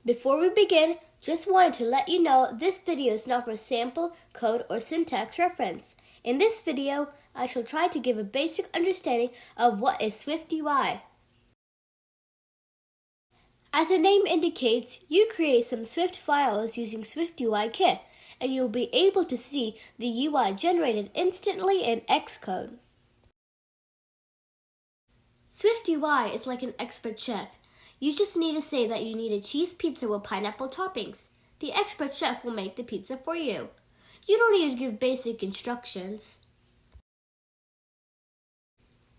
Before we begin, just wanted to let you know this video is not for sample, code, or syntax reference. In this video, I shall try to give a basic understanding of what is SwiftUI. As the name indicates, you create some Swift files using SwiftUI and you'll be able to see the UI generated instantly in Xcode. SwiftUI is like an expert chef. You just need to say that you need a cheese pizza with pineapple toppings. The expert chef will make the pizza for you. You don't need to give basic instructions.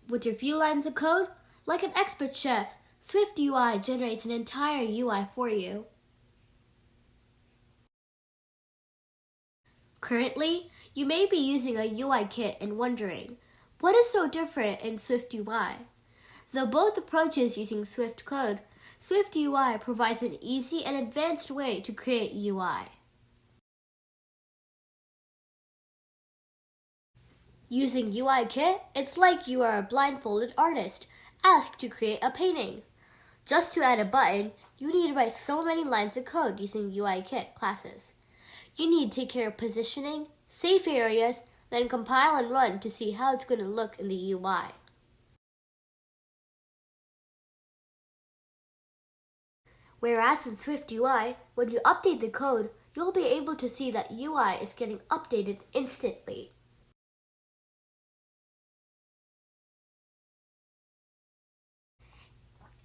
With your few lines of code, like an expert chef, SwiftUI generates an entire UI for you. Currently, you may be using a UIKit and wondering, what is so different in SwiftUI? Though both approaches using Swift code, SwiftUI provides an easy and advanced way to create UI. Using UIKit, it's like you are a blindfolded artist asked to create a painting. Just to add a button, you need to write so many lines of code using UIKit classes. You need to take care of positioning, safe areas, then compile and run to see how it's going to look in the UI. Whereas in SwiftUI, when you update the code, you'll be able to see that UI is getting updated instantly.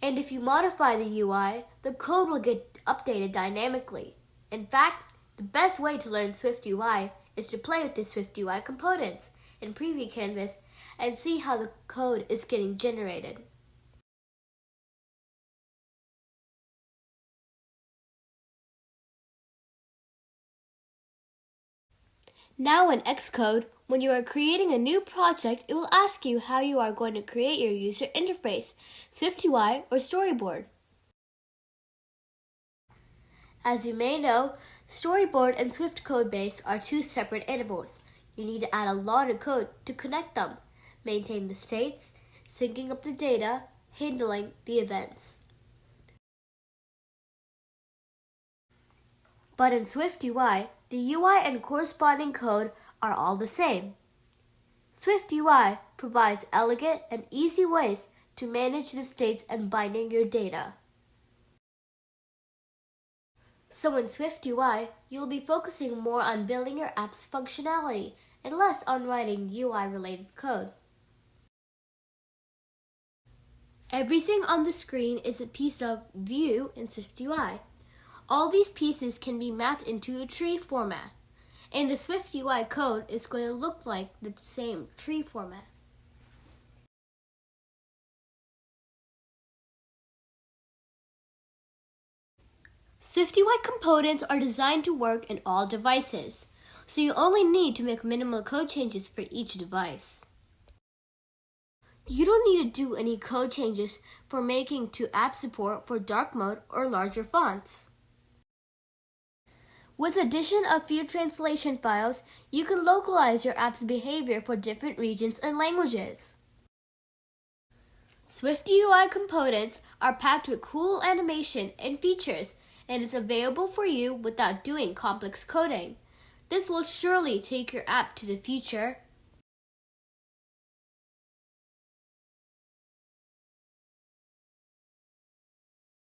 And if you modify the UI, the code will get updated dynamically. In fact, the best way to learn SwiftUI is to play with the SwiftUI components in Preview Canvas and see how the code is getting generated. Now in Xcode, when you are creating a new project, it will ask you how you are going to create your user interface, SwiftUI or Storyboard. As you may know, Storyboard and Swift Codebase are two separate animals. You need to add a lot of code to connect them, maintain the states, syncing up the data, handling the events. But in SwiftUI, the UI and corresponding code are all the same. SwiftUI provides elegant and easy ways to manage the states and binding your data. So in SwiftUI, you'll be focusing more on building your app's functionality and less on writing UI-related code. Everything on the screen is a piece of view in SwiftUI. All these pieces can be mapped into a tree format, and the SwiftUI code is going to look like the same tree format. SwiftUI components are designed to work in all devices, so you only need to make minimal code changes for each device. You don't need to do any code changes for making to app support for dark mode or larger fonts. With addition of few translation files, you can localize your app's behavior for different regions and languages. SwiftUI components are packed with cool animation and features, and it's available for you without doing complex coding. This will surely take your app to the future.